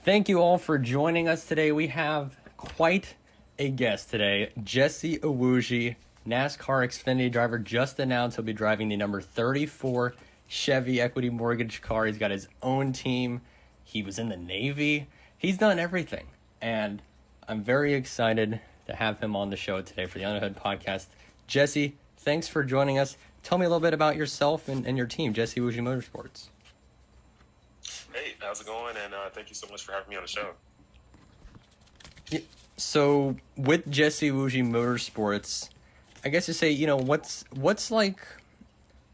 Thank you all for joining us today. We have quite a guest today. Jesse Iwuji, NASCAR Xfinity driver, just announced he'll be driving the number 34 Chevy Equity Mortgage car. He's got his own team. He was in the Navy. He's done everything. And I'm very excited to have him on the show today for the Under the Hood podcast. Jesse, thanks for joining us. Tell me a little bit about yourself and your team, Jesse Iwuji Motorsports. Hey, how's it going? And thank you so much for having me on the show. Yeah, so with Jesse Iwuji Motorsports, I guess to say, what's like,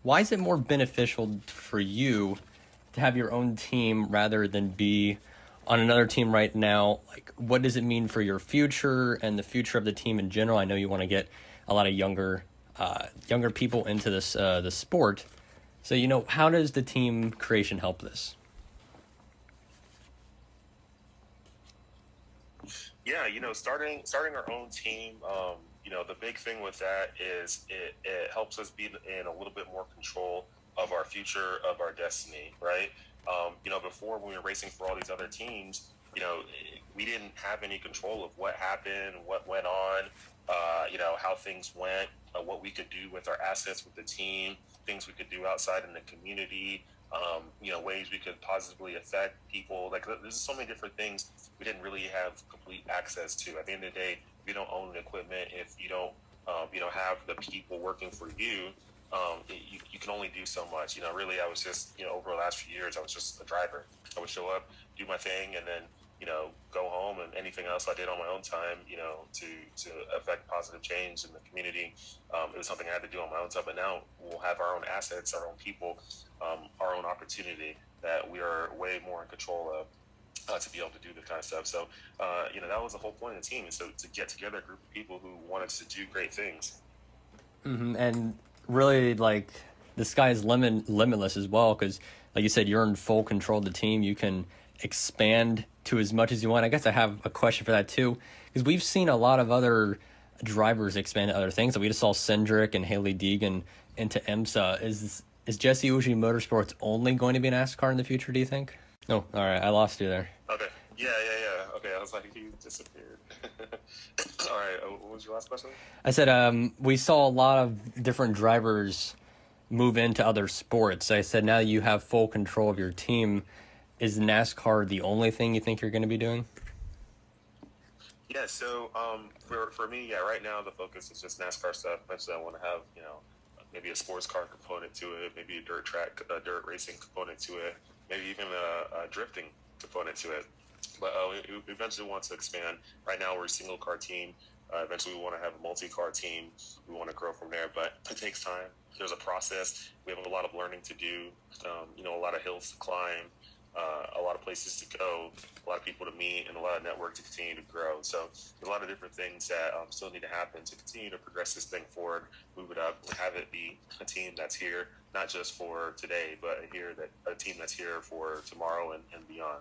why is it more beneficial for you to have your own team rather than be on another team right now? Like, what does it mean for your future and the future of the team in general? I know you want to get a lot of younger people into this the sport. So, how does the team creation help this? Yeah, starting our own team. The big thing with that is it helps us be in a little bit more control of our future, of our destiny, right? Before when we were racing for all these other teams, we didn't have any control of what happened, what went on, how things went, what we could do with our assets with the team, things we could do outside in the community, ways we could positively affect people. Like, there's so many different things we didn't really have complete access to. At the end of the day, if you don't own the equipment, if you don't, have the people working for you, you can only do so much. Really, I was just, over the last few years, I was just a driver. I would show up, do my thing, and then, go home, and anything else I did on my own time, to affect positive change in the community. It was something I had to do on my own time, but now we'll have our own assets, our own people, our own opportunity that we are way more in control of. To be able to do this kind of stuff. So, that was the whole point of the team, is to get together a group of people who wanted to do great things. Mm-hmm. And really, like, the sky is limitless as well, because, like you said, you're in full control of the team. You can expand to as much as you want. I guess I have a question for that, too, because we've seen a lot of other drivers expand to other things. So we just saw Cindric and Haley Deegan into IMSA. Is Jesse Iwuji Motorsports only going to be an NASCAR in the future, do you think? Oh, all right. I lost you there. Okay. Yeah. Okay, I was like, he disappeared. All right, what was your last question? I said we saw a lot of different drivers move into other sports. I said now that you have full control of your team, is NASCAR the only thing you think you're going to be doing? Yeah, so for me, right now the focus is just NASCAR stuff. Eventually I want to have, maybe a sports car component to it, maybe a dirt racing component to it, maybe even a drifting component to it. But we eventually want to expand. Right now we're a single car team. Eventually we want to have a multi-car team. We want to grow from there, but it takes time. There's a process. We have a lot of learning to do, a lot of hills to climb, a lot of places to go, a lot of people to meet, and a lot of network to continue to grow. So there's a lot of different things that still need to happen to continue to progress this thing forward, move it up, have it be a team that's here, not just for today, but a team that's here for tomorrow and beyond.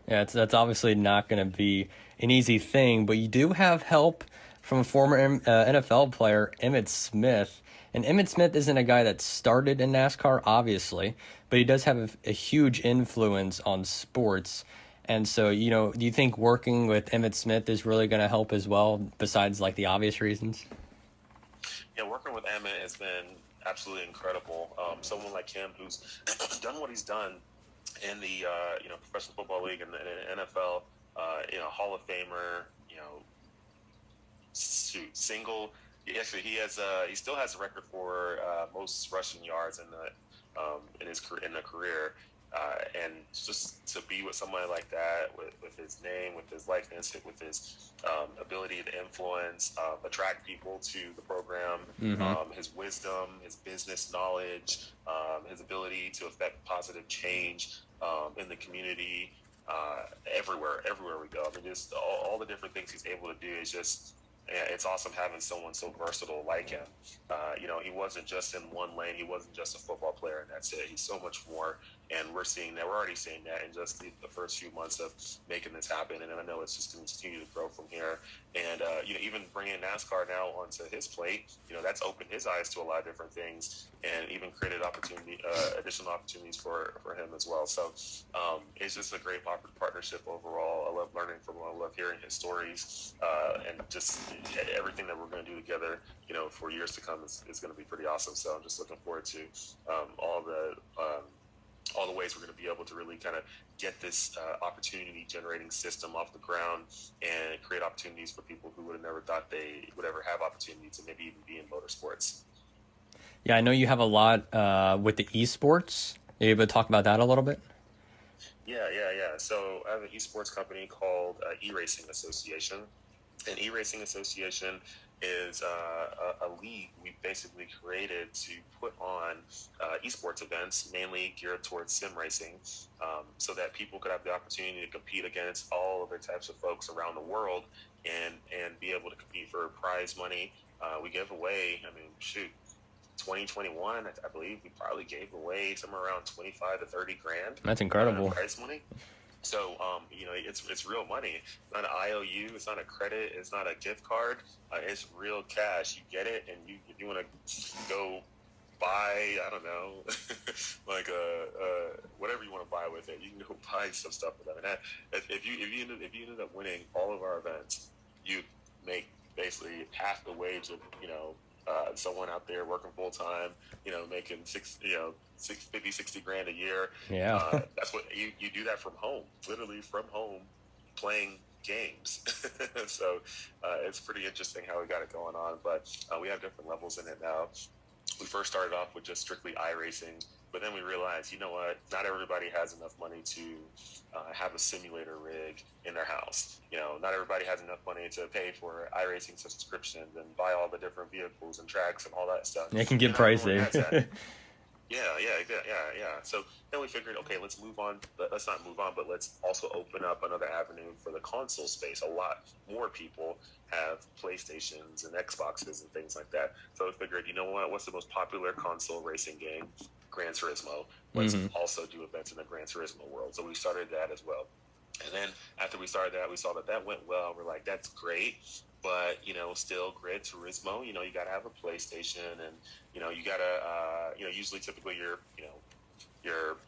Yeah, that's obviously not going to be an easy thing, but you do have help from a former NFL player, Emmitt Smith. And Emmitt Smith isn't a guy that started in NASCAR, obviously, but he does have a huge influence on sports. And so, do you think working with Emmitt Smith is really going to help as well, besides like the obvious reasons? Yeah, working with Emmitt has been absolutely incredible. Someone like him who's done what he's done in the Professional Football League and the NFL, Hall of Famer, single. Actually, he still has a record for most rushing yards in the career. And just to be with somebody like that, with his name, with his likeness, with his ability to influence, attract people to the program, his wisdom, his business knowledge, his ability to affect positive change in the community, everywhere we go. I mean, just all the different things he's able to do is just. It's awesome having someone so versatile like him. He wasn't just in one lane. He wasn't just a football player, and that's it. He's so much more. And we're seeing that. We're already seeing that in just the first few months of making this happen. And I know it's just going to continue to grow from here. And, even bringing NASCAR now onto his plate, that's opened his eyes to a lot of different things and even created additional opportunities for him as well. So it's just a great partnership overall. I love learning from him. I love hearing his stories, and just everything that we're going to do together, for years to come is going to be pretty awesome. So I'm just looking forward to all the ways we're going to be able to really kind of get this opportunity generating system off the ground and create opportunities for people who would have never thought they would ever have opportunities to maybe even be in motorsports. Yeah, I know you have a lot with the esports. Are you able to talk about that a little bit? Yeah. So I have an esports company called E-Racing Association. An E-Racing Association is a league we basically created to put on esports events, mainly geared towards sim racing, so that people could have the opportunity to compete against all other types of folks around the world and be able to compete for prize money. We give away, 2021, I believe we probably gave away somewhere around 25 to 30 grand. That's incredible. Prize money. So, it's real money. It's not an IOU. It's not a credit. It's not a gift card. It's real cash. You get it, and if you want to go buy, I don't know, like whatever you want to buy with it, you can go buy some stuff with them. And if you ended up winning all of our events, you make basically half the wage of someone out there working full time, making 60 grand a year. Yeah. That's what you do that from home, literally from home, playing games. So it's pretty interesting how we got it going on, but we have different levels in it now. We first started off with just strictly iRacing, but then we realized, you know what, not everybody has enough money to have a simulator rig in their house. Not everybody has enough money to pay for iRacing subscriptions and buy all the different vehicles and tracks and all that stuff. It can get pricey. Yeah. So then we figured, okay, let's move on. Let's not move on, but let's also open up another avenue for the console space. A lot more people have PlayStations and Xboxes and things like that. So we figured, you know what? What's the most popular console racing game? Gran Turismo. Let's also do events in the Gran Turismo world. So we started that as well. And then after we started that, we saw that went well. We're like, that's great. But, still Gran Turismo, you got to have a PlayStation and, you got to, usually typically you're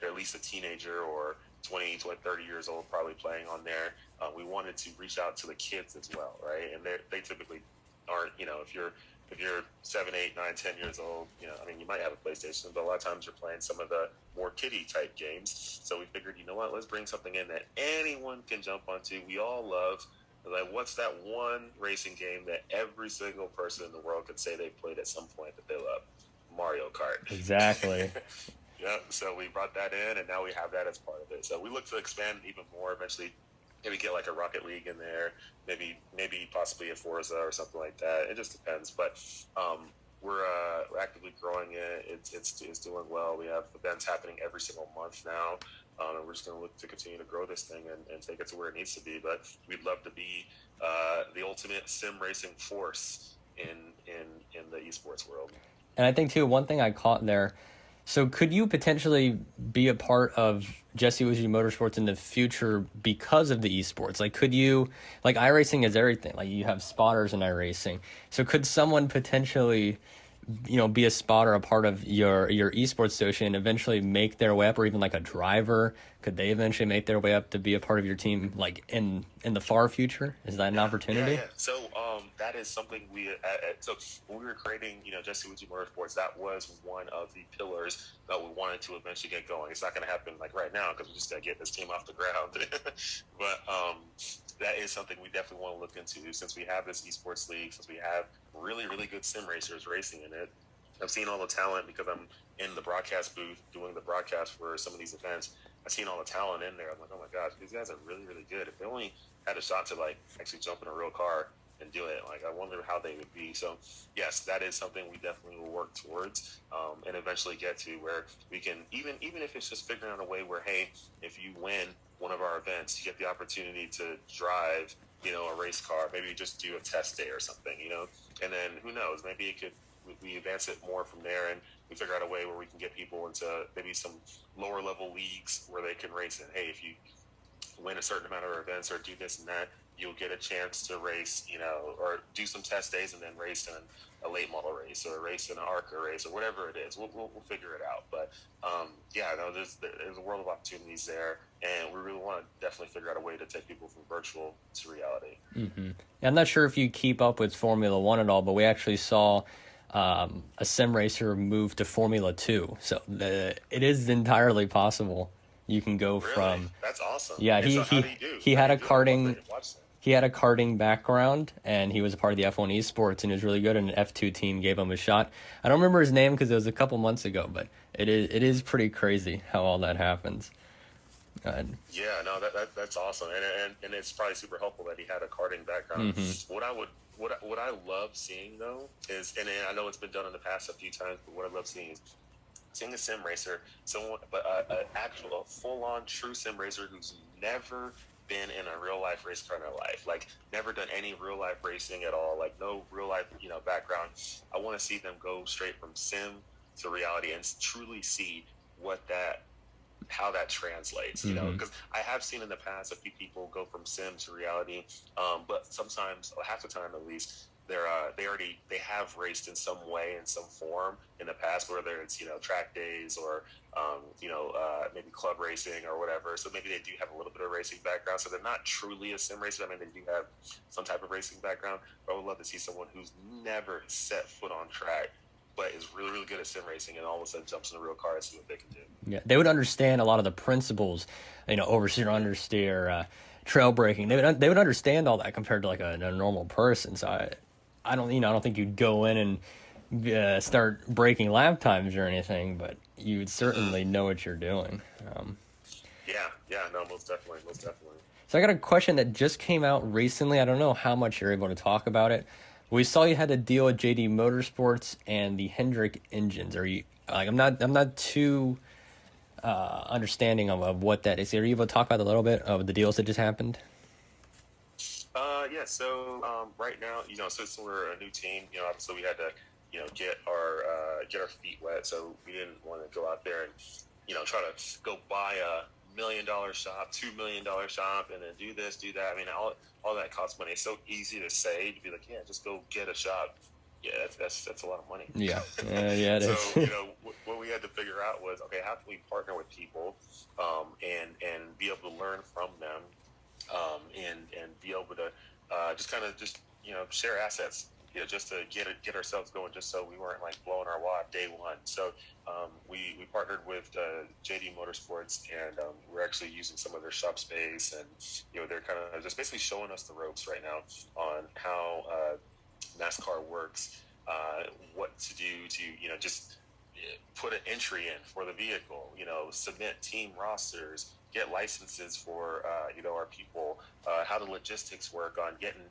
at least a teenager or 20, 30 years old probably playing on there. We wanted to reach out to the kids as well, right? And they typically aren't, if you're 7, 8, 9, 10 years old, you might have a PlayStation, but a lot of times you're playing some of the more kiddie type games. So we figured, you know what, let's bring something in that anyone can jump onto. We all love. Like, what's that one racing game that every single person in the world could say they played at some point that they love? Mario Kart. Exactly. Yeah, so we brought that in, and now we have that as part of it. So we look to expand even more eventually. Maybe get like a Rocket League in there, maybe possibly a Forza or something like that. It just depends. But we're actively growing it. It's doing well. We have events happening every single month now. And we're just going to look to continue to grow this thing and take it to where it needs to be. But we'd love to be the ultimate sim racing force in the esports world. And I think, too, one thing I caught there, so could you potentially be a part of Jesse Iwuji Motorsports in the future because of the esports? Like, could you, like, iRacing is everything. Like, you have spotters in iRacing. So could someone potentially, be a spotter, a part of your esports association and eventually make their way up, or even like a driver? Could they eventually make their way up to be a part of your team, like in the far future? Is that an opportunity? Yeah. So that is something so when we were creating, Jesse Iwuji Motorsports, that was one of the pillars that we wanted to eventually get going. It's not going to happen like right now because we just got to get this team off the ground. But that is something we definitely want to look into, since we have this esports league, since we have really, really good sim racers racing in it. I've seen all the talent because I'm in the broadcast booth doing the broadcast for some of these events. I've seen all the talent in there. I'm like, oh my gosh, these guys are really, really good. If they only had a shot to like actually jump in a real car and do it, like, I wonder how they would be. So yes, that is something we definitely will work towards, and eventually get to where we can, even if it's just figuring out a way where, hey, if you win one of our events, you get the opportunity to drive, a race car, maybe just do a test day or something, and then who knows, maybe we advance it more from there and we figure out a way where we can get people into maybe some lower level leagues where they can race in. Hey, if you win a certain amount of events or do this and that, you'll get a chance to race, or do some test days and then race in a late model race or race in an ARCA race or whatever it is. We'll figure it out. But there's a world of opportunities there, and we really want to definitely figure out a way to take people from virtual to reality. Mm-hmm. I'm not sure if you keep up with Formula One at all, but we actually saw a sim racer move to Formula 2. So it is entirely possible. You can go from. That's awesome. Yeah, he had a karting. He had a karting background, and he was a part of the F1 esports, and he was really good. And an F2 team gave him a shot. I don't remember his name because it was a couple months ago, but it is pretty crazy how all that happens. Yeah, no, that's awesome, and it's probably super helpful that he had a karting background. Mm-hmm. What I love seeing though is, and I know it's been done in the past a few times, but what I love seeing is seeing a sim racer, a full on true sim racer who's never been in a real life race car in their life, like never done any real life racing at all, like no real life background. I want to see them go straight from sim to reality and truly see how that translates, because I have seen in the past a few people go from sim to reality, but sometimes, or half the time at least, they have raced in some way, in some form in the past, whether it's track days or maybe club racing or whatever. So maybe they do have a little bit of racing background. So they're not truly a sim racer. I mean, they do have some type of racing background. But I would love to see someone who's never set foot on track, but is really, really good at sim racing, and all of a sudden jumps in a real car and see what they can do. Yeah, they would understand a lot of the principles, oversteer, understeer, trail braking. They would understand all that compared to like a normal person. So I don't think you'd go in and start breaking lap times or anything, but you would certainly know what you're doing. No, most definitely. So I got a question that just came out recently. I don't know how much you're able to talk about it. We saw you had a deal with JD Motorsports and the Hendrick engines. Are you like? I'm not too understanding of what that is. Are you able to talk about a little bit of the deals that just happened? Yeah. So right now, since we're a new team, obviously we had to, get our feet wet. So we didn't want to go out there and, try to go buy a $1 million shop, $2 million shop, and then do this, do that. I mean, all that costs money. It's so easy to say, to be like, yeah, just go get a shop. Yeah, that's a lot of money. Yeah, yeah, it is. So what we had to figure out was, okay, how can we partner with people, and be able to learn from them, and be able to just share assets, just to get ourselves going, just so we weren't like blowing our wad day one. So we partnered with JD Motorsports, and we're actually using some of their shop space, and they're kind of just basically showing us the ropes right now on how NASCAR works, what to do to just put an entry in for the vehicle, submit team rosters, get licenses for our people, how the logistics work on getting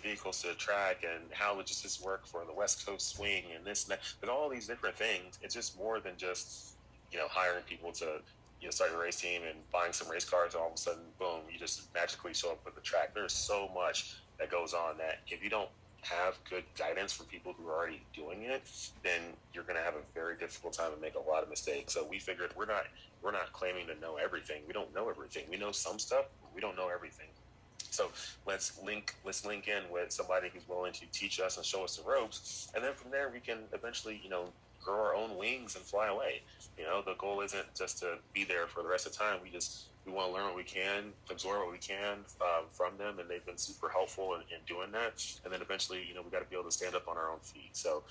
vehicles to the track, and how logistics work for the West Coast swing, and this and that. But all these different things, it's just more than just hiring people to start a race team and buying some race cars, and all of a sudden, boom, you just magically show up at the track. There's so much that goes on that if you don't have good guidance from people who are already doing it, then you're going to have a very difficult time and make a lot of mistakes. So we figured we're not claiming to know everything. We don't know everything. We know some stuff, but we don't know everything. So let's link in with somebody who's willing to teach us and show us the ropes, and then from there we can eventually grow our own wings and fly away. The goal isn't just to be there for the rest of the time. We want to learn what we can, absorb what we can from them, and they've been super helpful in doing that. And then eventually, we got to be able to stand up on our own feet. So,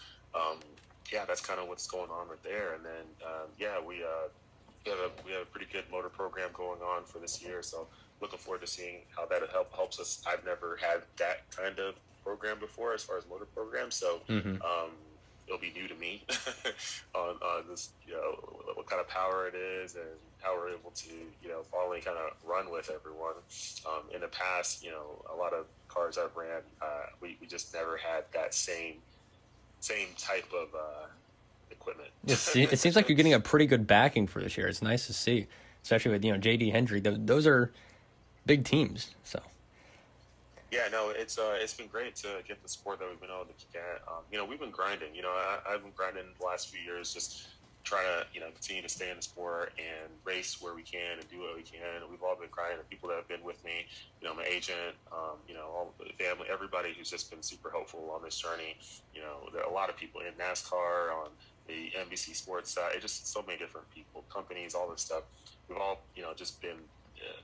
that's kind of what's going on right there. And then, we have a pretty good motor program going on for this year. So, looking forward to seeing how that helps us. I've never had that kind of program before as far as motor programs. So, it'll be new to me on this, what kind of power it is and how we're able to, finally kind of run with everyone. In the past, a lot of cars I've ran, we just never had that same type of equipment. It seems like you're getting a pretty good backing for this year. It's nice to see, especially with, JD Hendrick. Those are big teams, so. Yeah, no, it's been great to get the support that we've been able to get. We've been grinding. I've been grinding the last few years, just trying to, continue to stay in the sport and race where we can and do what we can. We've all been crying. The people that have been with me, my agent, all the family, everybody who's just been super helpful on this journey. There are a lot of people in NASCAR, on the NBC Sports side, just so many different people, companies, all this stuff. We've all, just been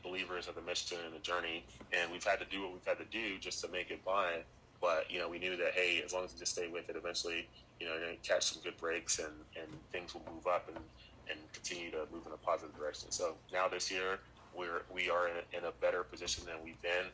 believers of the mission and the journey, and we've had to do what we've had to do just to make it by. But, we knew that, hey, as long as we just stay with it, eventually, you're going to catch some good breaks and things will move up and continue to move in a positive direction. So now this year, we are in a better position than we've been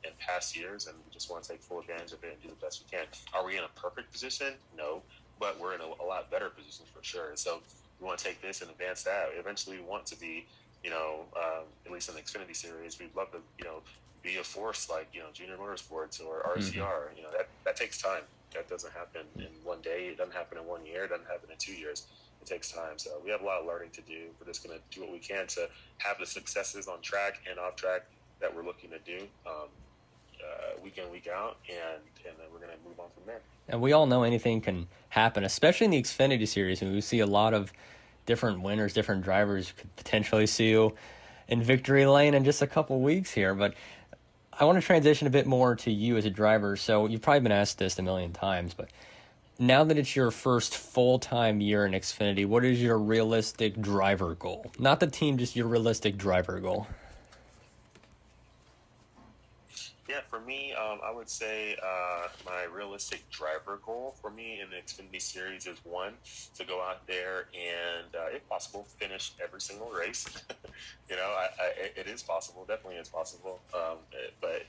in past years, and we just want to take full advantage of it and do the best we can. Are we in a perfect position? No, but we're in a lot better position for sure. So we want to take this and advance that. Eventually, we want to be, at least in the Xfinity series, we'd love to, be a force like, Junior Motorsports or RCR. That takes time. That doesn't happen in one day. It doesn't happen in 1 year. It doesn't happen in 2 years. It takes time. So we have a lot of learning to do. We're just going to do what we can to have the successes on track and off track that we're looking to do week in, week out, and then we're going to move on from there. And we all know anything can happen, especially in the Xfinity series. And we see a lot of different winners, different drivers could potentially see you in victory lane in just a couple weeks here. But I want to transition a bit more to you as a driver. So you've probably been asked this a million times, but now that it's your first full-time year in Xfinity, what is your realistic driver goal? Not the team, just your realistic driver goal. Yeah, for me, I would say my realistic driver goal for me in the Xfinity Series is one, to go out there and, if possible, finish every single race. It is possible, definitely is possible. But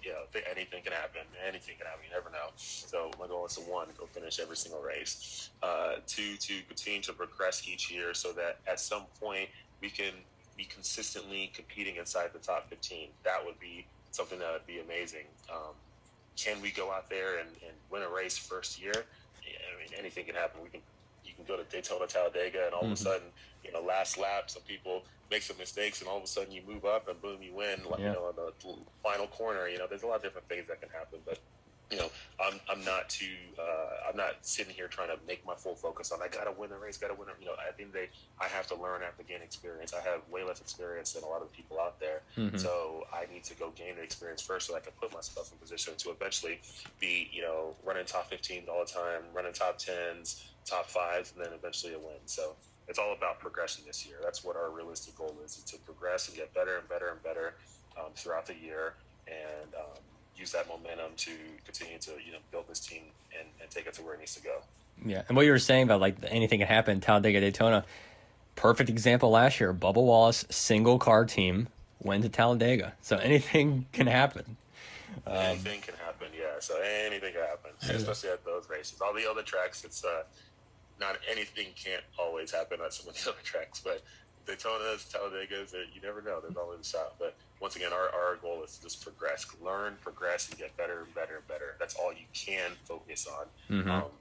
anything can happen. Anything can happen. You never know. So my goal is to, one, go finish every single race. Two, to continue to progress each year so that at some point we can be consistently competing inside the top 15. That would be something that would be amazing. Can we go out there and win a race first year? I mean, anything can happen. You can go to Daytona, Talladega, and all of a sudden, last lap, some people make some mistakes, and all of a sudden you move up, and boom, you win. On the final corner, there's a lot of different things that can happen, but. I'm not sitting here trying to make my full focus on I gotta win the race, gotta win it. At the end of the day, I have to learn, I have to gain experience. I have way less experience than a lot of the people out there, so I need to go gain the experience first so I can put myself in position to eventually be, running top 15s all the time, running top 10s, top 5s, and then eventually a win. So it's all about progression this year. That's what our realistic goal is to progress and get better and better and better throughout the year, and use that momentum to continue to build this team and take it to where it needs to go. Yeah, and what you were saying about like anything can happen, Talladega, Daytona, perfect example last year. Bubba Wallace, single car team, went to Talladega, so anything can happen. Anything can happen, yeah. So anything can happen, especially at those races. All the other tracks, it's not anything can't always happen at some of the other tracks, but Daytona's, Talladega's, you never know. There's always a shot. But once again, our goal is to just learn, progress, and get better and better and better. That's all you can focus on,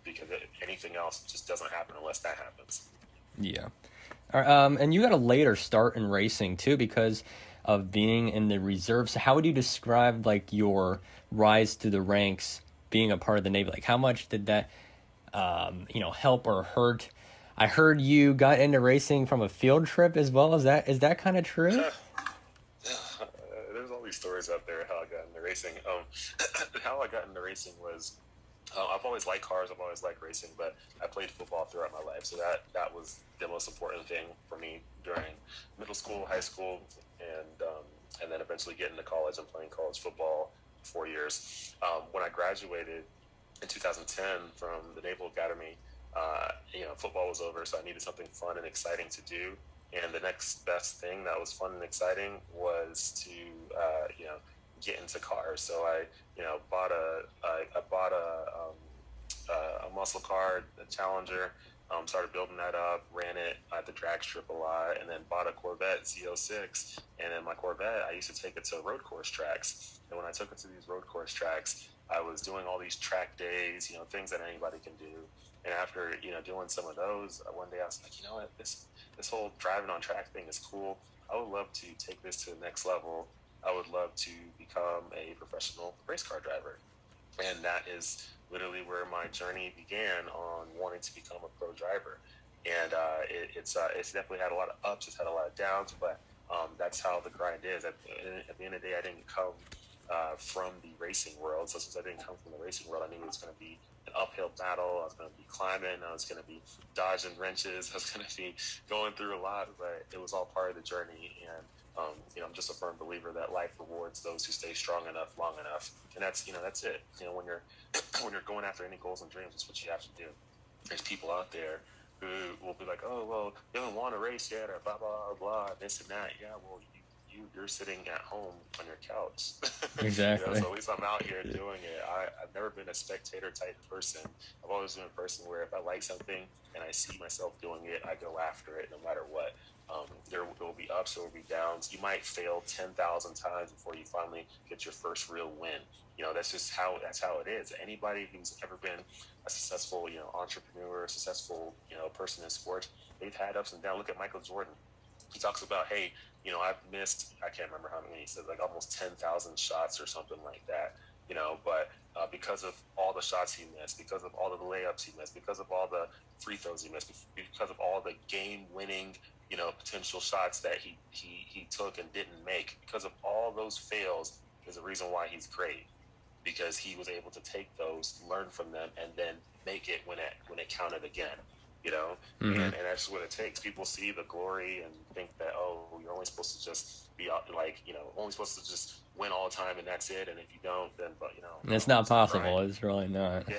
because anything else just doesn't happen unless that happens. Yeah. And you got a later start in racing, too, because of being in the reserves. So how would you describe, like, your rise to the ranks being a part of the Navy? Like, how much did that, help or hurt? I heard you got into racing from a field trip as well. Is that kind of true? There's all these stories out there how I got into racing. How I got into racing was I've always liked cars. I've always liked racing, but I played football throughout my life, so that was the most important thing for me during middle school, high school, and then eventually getting to college and playing college football for 4 years. When I graduated in 2010 from the Naval Academy. Football was over, so I needed something fun and exciting to do. And the next best thing that was fun and exciting was to, get into cars. So I bought a muscle car, a Challenger. Started building that up, ran it at the drag strip a lot, and then bought a Corvette Z06. And then my Corvette, I used to take it to road course tracks. And when I took it to these road course tracks, I was doing all these track days, things that anybody can do. And after, doing some of those, one day I was like, you know what, this whole driving on track thing is cool. I would love to take this to the next level. I would love to become a professional race car driver. And that is literally where my journey began on wanting to become a pro driver. and it's definitely had a lot of ups. It's had a lot of downs, but that's how the grind is. At the end of the day, I didn't come from the racing world. So since I didn't come from the racing world, I knew it was going to be an uphill battle. I was going to be climbing. I was going to be dodging wrenches. I was going to be going through a lot, but it was all part of the journey. And I'm just a firm believer that life rewards those who stay strong enough, long enough. And that's it. When you're when you're going after any goals and dreams, that's what you have to do. There's people out there who will be like, oh, well, you haven't won a race yet, or blah, blah, blah, this and that. Yeah, well, you're sitting at home on your couch. Exactly. So at least I'm out here doing it. I've never been a spectator type person. I've always been a person where if I like something and I see myself doing it, I go after it no matter what. There will be ups, there will be downs. You might fail 10,000 times before you finally get your first real win. That's just how it is. Anybody who's ever been a successful, entrepreneur, successful, person in sports, they've had ups and downs. Look at Michael Jordan. He talks about, hey, I've missed, I can't remember how many, he said like almost 10,000 shots or something like that, but because of all the shots he missed, because of all the layups he missed, because of all the free throws he missed, because of all the game-winning, potential shots that he took and didn't make, because of all those fails is the reason why he's great, because he was able to take those, learn from them, and then make it when it counted again. And that's what it takes. People see the glory and think that, oh, you're only supposed to just be only supposed to just win all the time and that's it. And if you don't, then, it's not possible. It's really not. Yeah,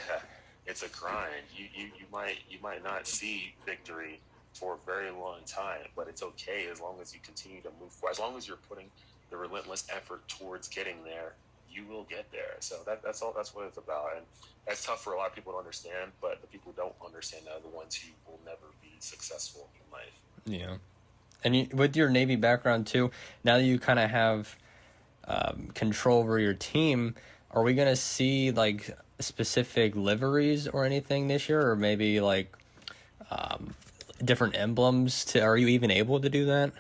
it's a grind. You might not see victory for a very long time, but it's okay as long as you continue to move forward. As long as you're putting the relentless effort towards getting there, you will get there. So that's all. That's what it's about, and that's tough for a lot of people to understand. But the people who don't understand are the ones who will never be successful in life. Yeah, and with your Navy background too, now that you kind of have control over your team, are we gonna see like specific liveries or anything this year, or maybe like different emblems? Are you even able to do that?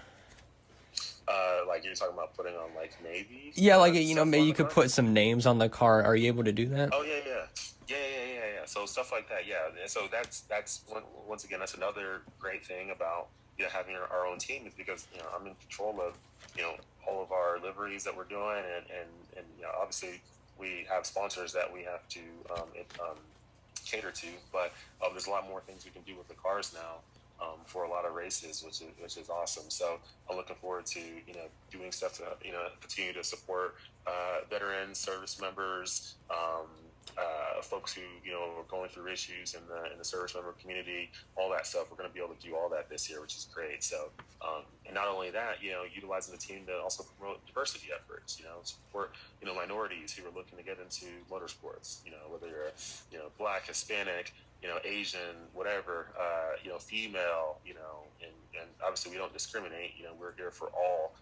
Like you're talking about putting on like Navy. Yeah, like maybe you could put some names on the car. Are you able to do that? Oh yeah. So stuff like that, yeah. And so that's once again, that's another great thing about having our own team, is because I'm in control of all of our liveries that we're doing, and obviously we have sponsors that we have to cater to, but there's a lot more things we can do with the cars now. For a lot of races, which is awesome. So I'm looking forward to doing stuff to continue to support veterans, service members, folks who are going through issues in the service member community, all that stuff. We're going to be able to do all that this year, which is great. So and not only that, utilizing the team to also promote diversity efforts. Support minorities who are looking to get into motorsports. Whether you're Black, Hispanic, Asian, whatever, female, and obviously we don't discriminate. We're here for all.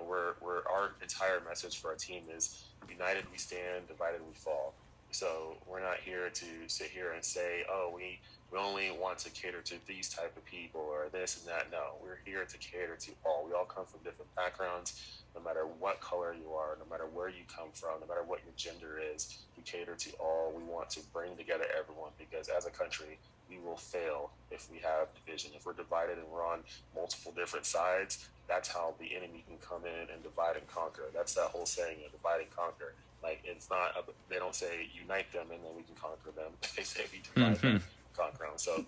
We're our entire message for our team is united we stand, divided we fall. So we're not here to sit here and say, oh, we only want to cater to these type of people or this and that. No, we're here to cater to all. We all come from different backgrounds. No matter what color you are, no matter where you come from, no matter what your gender is, we cater to all. We want to bring together everyone, because as a country, we will fail if we have division. If we're divided and we're on multiple different sides, that's how the enemy can come in and divide and conquer. That's that whole saying, divide and conquer. Like, it's not, they don't say unite them and then we can conquer them. They say we divide them, conquer them. So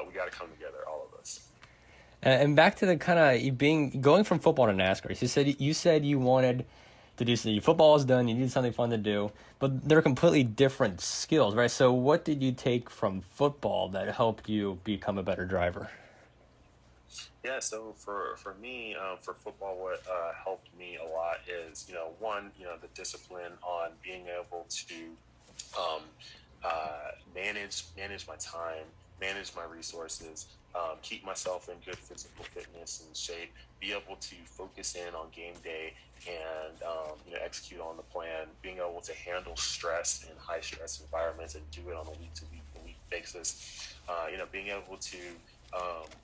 we got to come together, all of us. And back to the kind of going from football to NASCAR. You said you wanted to do something. Football is done. You need something fun to do, but they're completely different skills, right? So what did you take from football that helped you become a better driver? Yeah, so for me, for football, what helped me a lot is, one, the discipline on being able to manage my time, manage my resources, keep myself in good physical fitness and shape, be able to focus in on game day and execute on the plan, being able to handle stress in high stress environments and do it on a week to week basis, being able to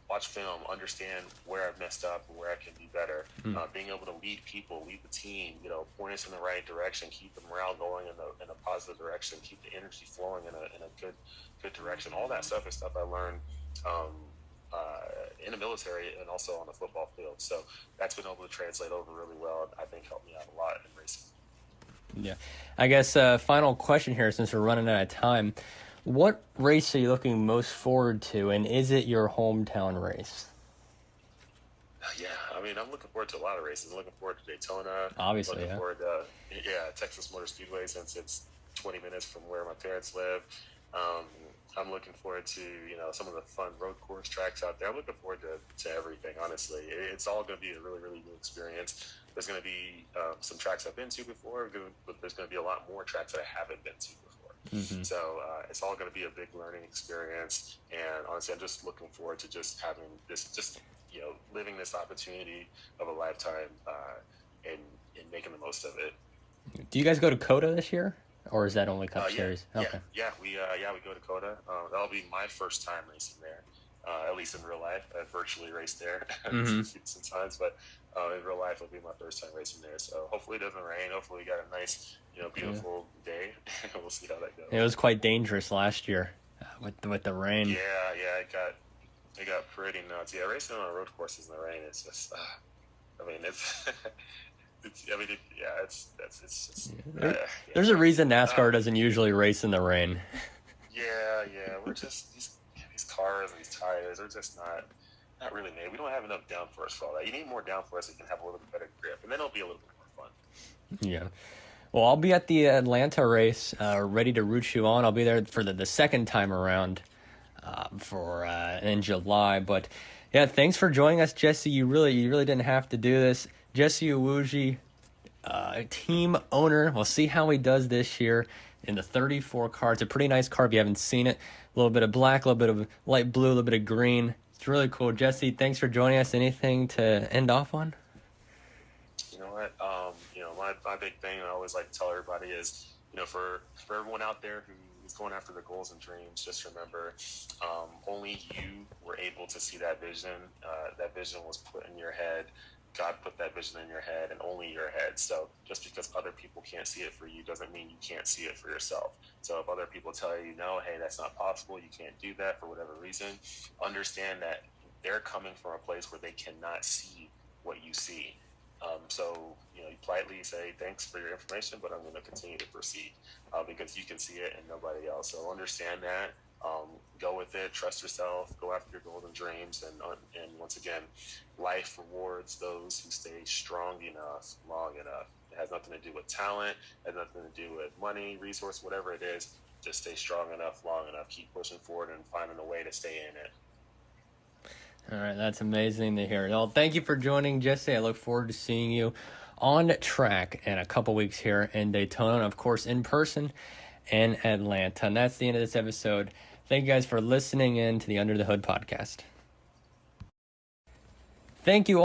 watch film, understand where I've messed up and where I can be better, being able to lead people, lead the team, point us in the right direction, keep the morale going in a positive direction, keep the energy flowing in a good direction. All that stuff is stuff I learned in the military and also on the football field. So that's been able to translate over really well, and I think helped me out a lot in racing. Yeah. I guess final question here, since we're running out of time. What race are you looking most forward to, and is it your hometown race? Yeah, I mean, I'm looking forward to a lot of races. I'm looking forward to Daytona. Obviously, looking yeah. forward to Texas Motor Speedway, since it's 20 minutes from where my parents live. I'm looking forward to some of the fun road course tracks out there. I'm looking forward to everything. Honestly, it's all going to be a really, really new experience. There's going to be some tracks I've been to before, but there's going to be a lot more tracks that I haven't been to before. Mm-hmm. So it's all going to be a big learning experience. And honestly, I'm just looking forward to just having this, living this opportunity of a lifetime and making the most of it. Do you guys go to COTA this year, or is that only Cup Series? Okay. We go to COTA. That'll be my first time racing there, at least in real life. I've virtually raced there sometimes, but in real life, it'll be my first time racing there. So hopefully it doesn't rain. Hopefully we got a nice, beautiful day. We'll see how that goes. It was quite dangerous last year with the rain. Yeah, it got pretty nuts. Yeah, racing on road courses in the rain is just, There's a reason NASCAR doesn't usually race in the rain. Yeah, we're just these cars and these tires are just not really made. We don't have enough downforce for all that. You need more downforce so you can have a little bit better grip, and then it'll be a little bit more fun. Yeah. Well, I'll be at the Atlanta race, ready to root you on. I'll be there for the second time around in July. But yeah, thanks for joining us, Jesse. You really didn't have to do this. Jesse Iwuji, team owner. We'll see how he does this year in the 34 car. It's a pretty nice car if you haven't seen it. A little bit of black, a little bit of light blue, a little bit of green. It's really cool. Jesse, thanks for joining us. Anything to end off on? You know what? My big thing I always like to tell everybody is, for everyone out there who's going after their goals and dreams, just remember, only you were able to see that vision. That vision was put in your head. God put that vision in your head, and only your head. So just because other people can't see it for you doesn't mean you can't see it for yourself. So if other people tell you, no, hey, that's not possible, you can't do that for whatever reason, understand that they're coming from a place where they cannot see what you see. So you politely say, thanks for your information, but I'm going to continue to proceed because you can see it and nobody else. So understand that. Go with it, trust yourself, go after your golden dreams, and once again, life rewards those who stay strong enough, long enough. It has nothing to do with talent, it has nothing to do with money, resource, whatever it is. Just stay strong enough, long enough, keep pushing forward and finding a way to stay in it. All right, that's amazing to hear. Well, thank you for joining, Jesse. I look forward to seeing you on track in a couple weeks here in Daytona, and of course in person in Atlanta. And that's the end of this episode. Thank you guys for listening in to the Under the Hood podcast. Thank you all.